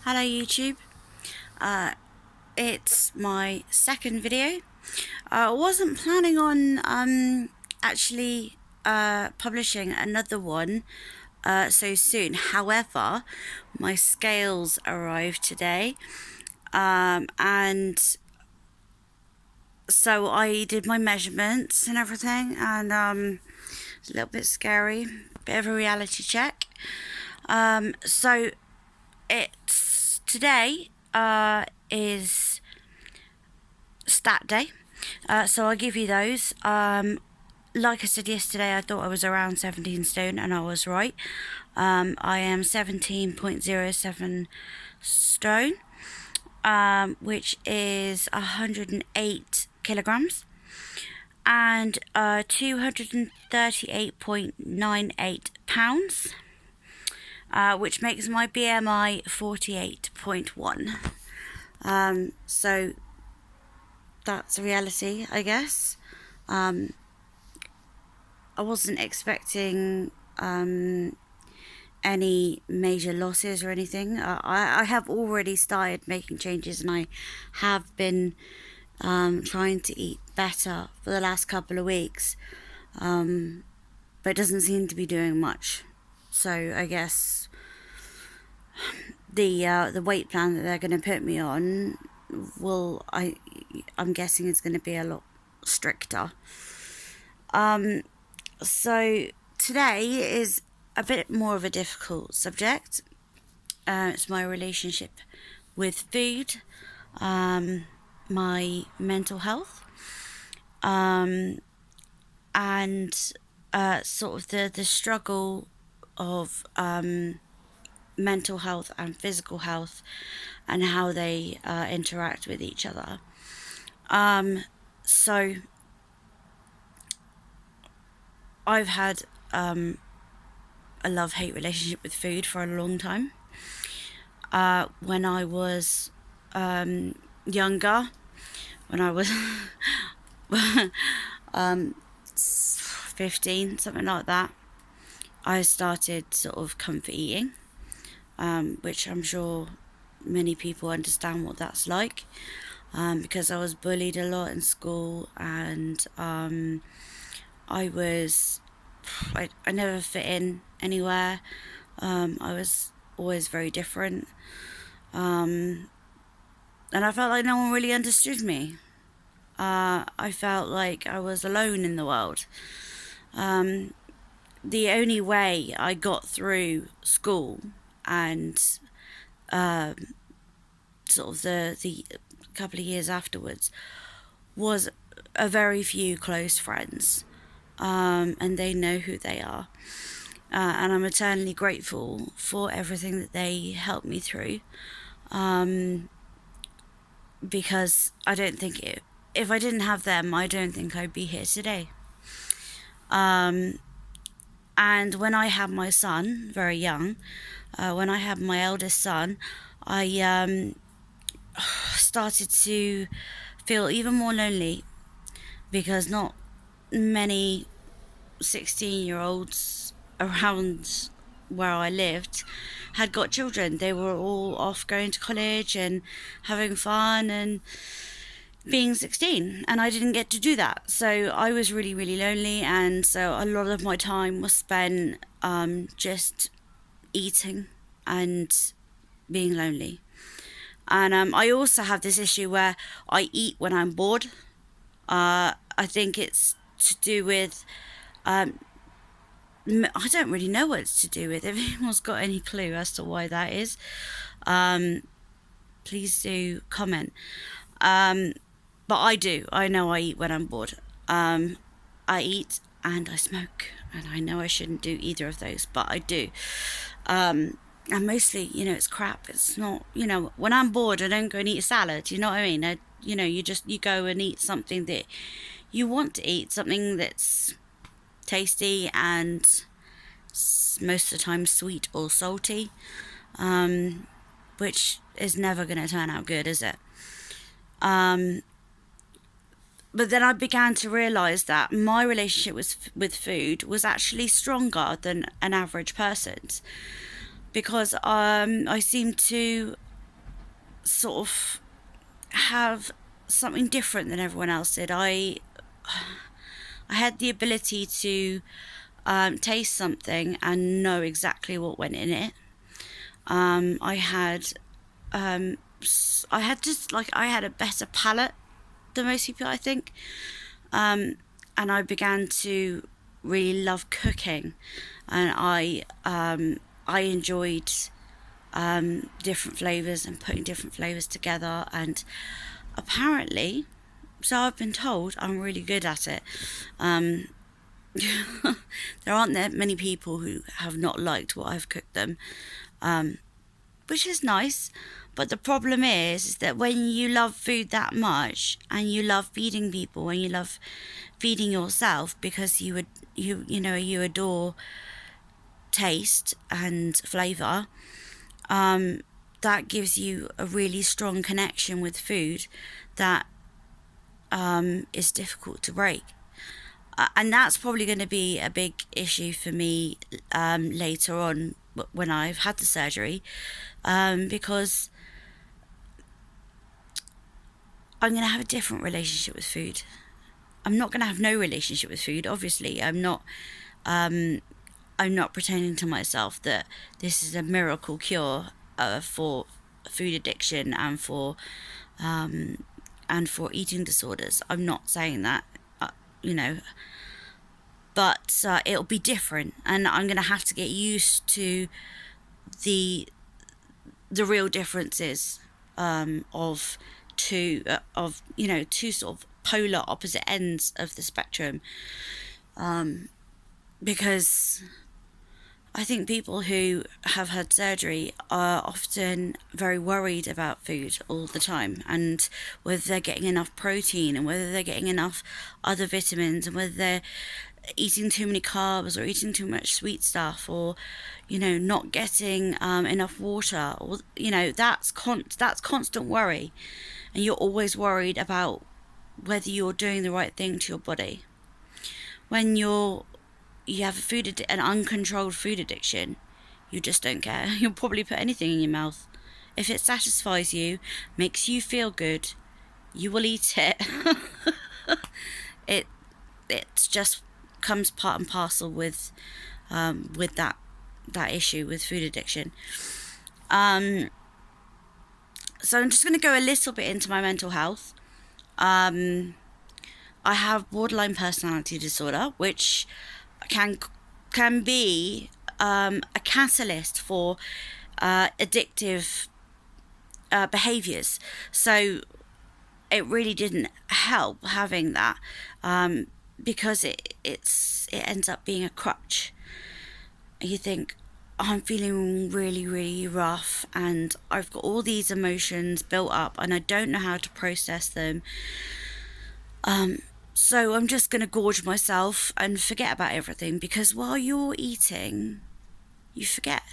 Hello YouTube, it's my second video. I wasn't planning on actually publishing another one so soon. However, my scales arrived today, and so I did my measurements and everything, and it's a little bit scary, bit of a reality check. So it's today is stat day, so I'll give you those. Like I said yesterday, I thought I was around 17 stone, and I was right. I am 17.07 stone, which is 108 kilograms, and 238.98 pounds, which makes my BMI 48.1. So that's a reality, I guess. I wasn't expecting any major losses or anything. I have already started making changes, and I have been trying to eat better for the last couple of weeks, but it doesn't seem to be doing much. So I guess the weight plan that they're going to put me on I'm guessing it's going to be a lot stricter. So today is a bit more of a difficult subject. It's my relationship with food, my mental health, and sort of the struggle of mental health and physical health, and how they interact with each other. So I've had a love-hate relationship with food for a long time. When I was younger, when I was 15, something like that, I started sort of comfort eating, which I'm sure many people understand what that's like, because I was bullied a lot in school, and I never fit in anywhere. I was always very different, and I felt like no one really understood me. I felt like I was alone in the world. The only way I got through school and sort of the couple of years afterwards was a very few close friends, and they know who they are, and I'm eternally grateful for everything that they helped me through, because I don't think if I didn't have them, I don't think I'd be here today. And when I had my son, very young, when I had my eldest son, I started to feel even more lonely, because not many 16-year-olds around where I lived had got children. They were all off going to college and having fun and being 16, and I didn't get to do that. So I was really, really lonely, and so a lot of my time was spent just eating and being lonely. And I also have this issue where I eat when I'm bored. I think it's to do with I don't really know what it's to do with. If anyone's got any clue as to why that is, please do comment. But I do. I know I eat when I'm bored. I eat and I smoke, and I know I shouldn't do either of those, but I do. And mostly, it's crap. It's not, when I'm bored, I don't go and eat a salad. You know what I mean? You go and eat something that you want to eat, something that's tasty and most of the time sweet or salty, which is never going to turn out good, is it? But then I began to realise that my relationship with food was actually stronger than an average person's, because I seem to sort of have something different than everyone else did. I had the ability to taste something and know exactly what went in it. I had I had just like I had a better palate than most people, I think. And I began to really love cooking, and I enjoyed different flavors and putting different flavors together. And apparently, so I've been told, I'm really good at it. Um, there aren't that many people who have not liked what I've cooked them, um, which is nice. But the problem is that when you love food that much and you love feeding people and you love feeding yourself because you adore taste and flavor, that gives you a really strong connection with food that is difficult to break. And that's probably going to be a big issue for me later on when I've had the surgery, because I'm going to have a different relationship with food. I'm not going to have no relationship with food. Obviously, I'm not. I'm not pretending to myself that this is a miracle cure for food addiction and for eating disorders. I'm not saying that, you know, but it'll be different, and I'm going to have to get used to the real differences of two sort of polar opposite ends of the spectrum, because I think people who have had surgery are often very worried about food all the time, and whether they're getting enough protein and whether they're getting enough other vitamins and whether they're eating too many carbs or eating too much sweet stuff, or not getting enough water, or that's constant worry, and you're always worried about whether you're doing the right thing to your body. When you have an uncontrolled food addiction, you just don't care. You'll probably put anything in your mouth. If it satisfies you, makes you feel good, you will eat it. It just comes part and parcel with that issue with food addiction. So I'm just going to go a little bit into my mental health. I have borderline personality disorder, which can be a catalyst for addictive behaviors. So it really didn't help having that, because it ends up being a crutch. You think, oh, I'm feeling really, really rough, and I've got all these emotions built up, and I don't know how to process them. So I'm just going to gorge myself and forget about everything, because while you're eating, you forget.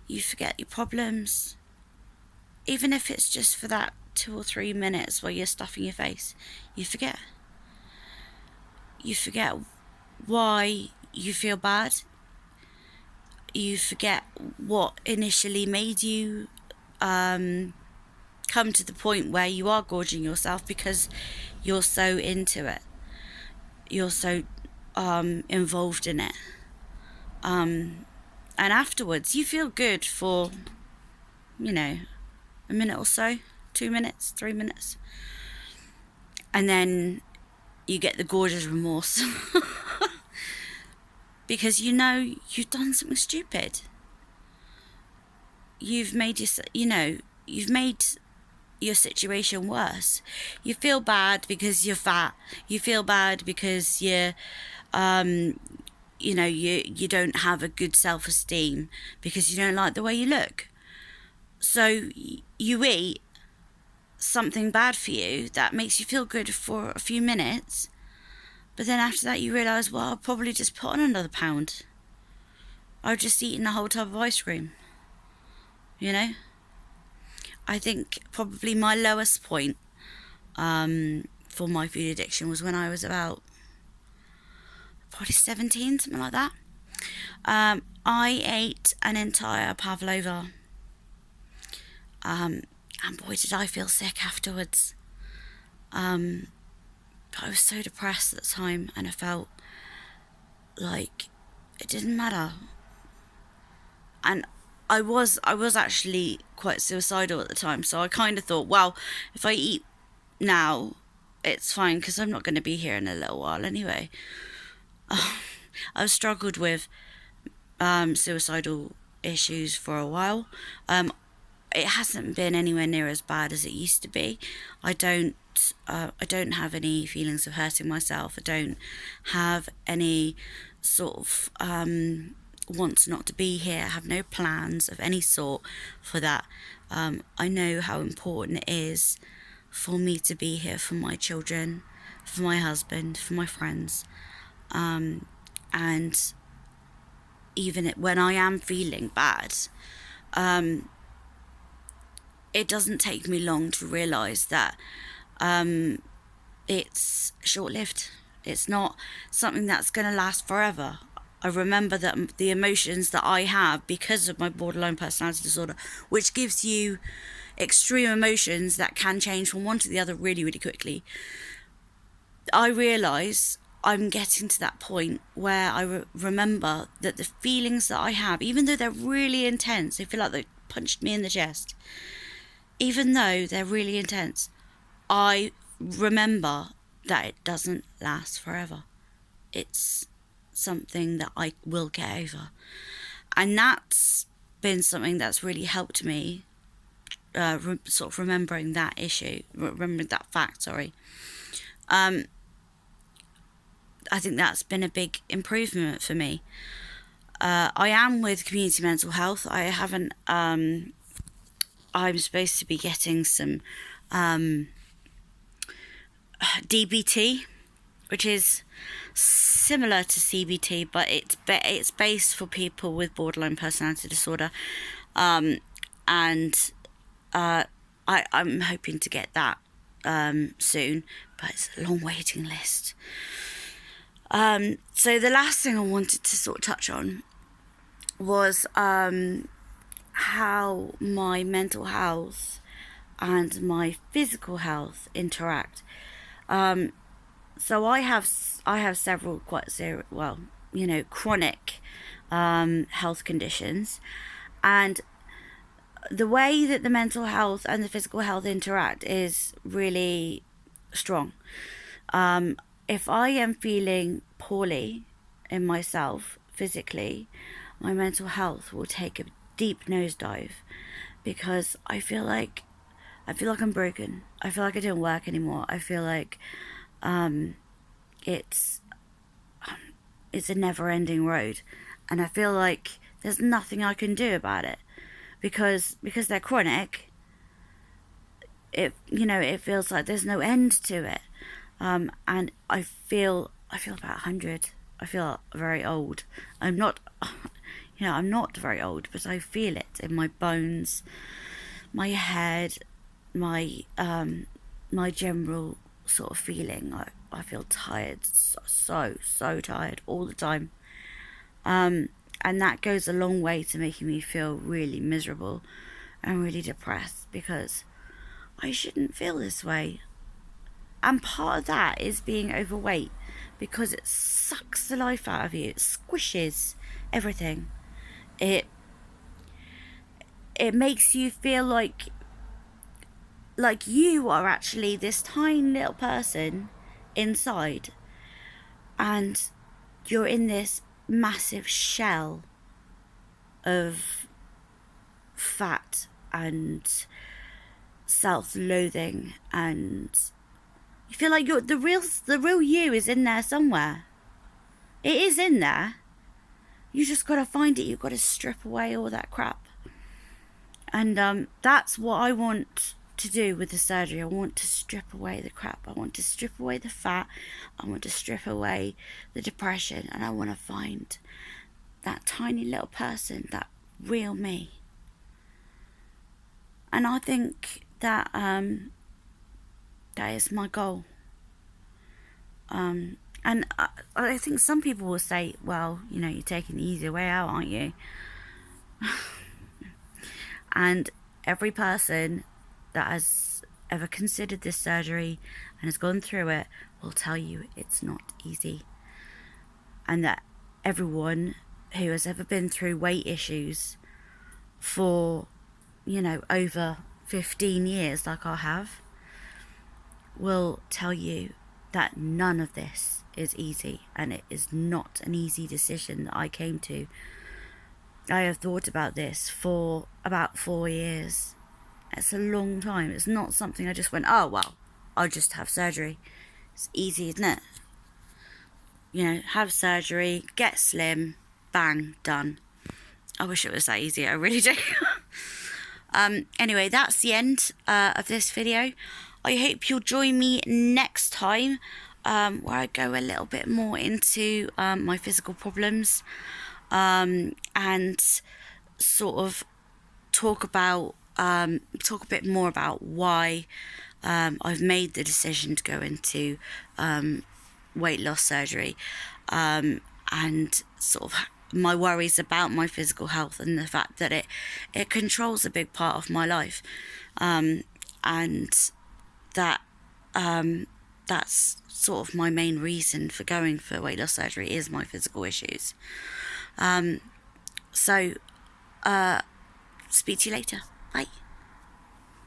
You forget your problems. Even if it's just for that 2 or 3 minutes while you're stuffing your face, you forget. You forget why you feel bad. You forget what initially made you come to the point where you are gorging yourself, because you're so into it. You're so involved in it. And afterwards, you feel good for, a minute or so, 2 minutes, 3 minutes. And then you get the gorgeous remorse. Because you've done something stupid. You've made your situation worse. You feel bad because you're fat. You feel bad because you don't have a good self-esteem, because you don't like the way you look. So you eat something bad for you that makes you feel good for a few minutes, but then after that you realise, well, I'll probably just put on another pound. I've just eaten a whole tub of ice cream. I think probably my lowest point for my food addiction was when I was about probably 17, something like that. I ate an entire pavlova. And boy, did I feel sick afterwards. I was so depressed at the time, and I felt like it didn't matter. And I was actually quite suicidal at the time, so I kind of thought, well, if I eat now, it's fine because I'm not going to be here in a little while anyway. I've struggled with suicidal issues for a while. It hasn't been anywhere near as bad as it used to be. I don't have any feelings of hurting myself. I don't have any sort of wants not to be here. I have no plans of any sort for that. I know how important it is for me to be here for my children, for my husband, for my friends. And even when I am feeling bad, it doesn't take me long to realise that it's short-lived. It's not something that's going to last forever. I remember that the emotions that I have because of my borderline personality disorder, which gives you extreme emotions that can change from one to the other really, really quickly. I realise I'm getting to that point where I remember that the feelings that I have, even though they're really intense, they feel like they punched me in the chest. Even though they're really intense, I remember that it doesn't last forever. It's something that I will get over. And that's been something that's really helped me, sort of remembering that fact, sorry. I think that's been a big improvement for me. I am with community mental health. I'm supposed to be getting some DBT, which is similar to CBT, but it's based for people with borderline personality disorder, and I'm hoping to get that soon, but it's a long waiting list. So the last thing I wanted to sort of touch on was how my mental health and my physical health interact. So I have several quite serious, chronic health conditions, and the way that the mental health and the physical health interact is really strong. If I am feeling poorly in myself physically, my mental health will take a deep nosedive because I feel like I'm broken. I feel like I don't work anymore. I feel like it's a never-ending road, and I feel like there's nothing I can do about it because they're chronic. It feels like there's no end to it, and I feel about 100. I feel very old. I'm not very old, but I feel it in my bones, my head, my general sort of feeling. I feel tired, so tired all the time, and that goes a long way to making me feel really miserable and really depressed because I shouldn't feel this way. And part of that is being overweight because it sucks the life out of you. It squishes everything. It makes you feel like you are actually this tiny little person inside, and you're in this massive shell of fat and self-loathing, and you feel like the real you is in there somewhere. It is in there. You just got to find it. You've got to strip away all that crap. And that's what I want to do with the surgery. I want to strip away the crap. I want to strip away the fat. I want to strip away the depression. And I want to find that tiny little person, that real me. And I think that that is my goal. And I think some people will say, well, you're taking the easier way out, aren't you? And every person that has ever considered this surgery and has gone through it will tell you it's not easy. And that everyone who has ever been through weight issues for, over 15 years, like I have, will tell you that none of this is easy, and it is not an easy decision that I came to. I have thought about this for about 4 years. It's a long time. It's not something I just went, oh, well, I'll just have surgery. It's easy, isn't it? Have surgery, get slim, bang, done. I wish it was that easy, I really do. Anyway, that's the end of this video. I hope you'll join me next time, where I go a little bit more into my physical problems, and sort of talk a bit more about why I've made the decision to go into weight loss surgery, and sort of my worries about my physical health, and the fact that it controls a big part of my life, and that that's sort of my main reason for going for weight loss surgery is my physical issues. So speak to you later. Bye.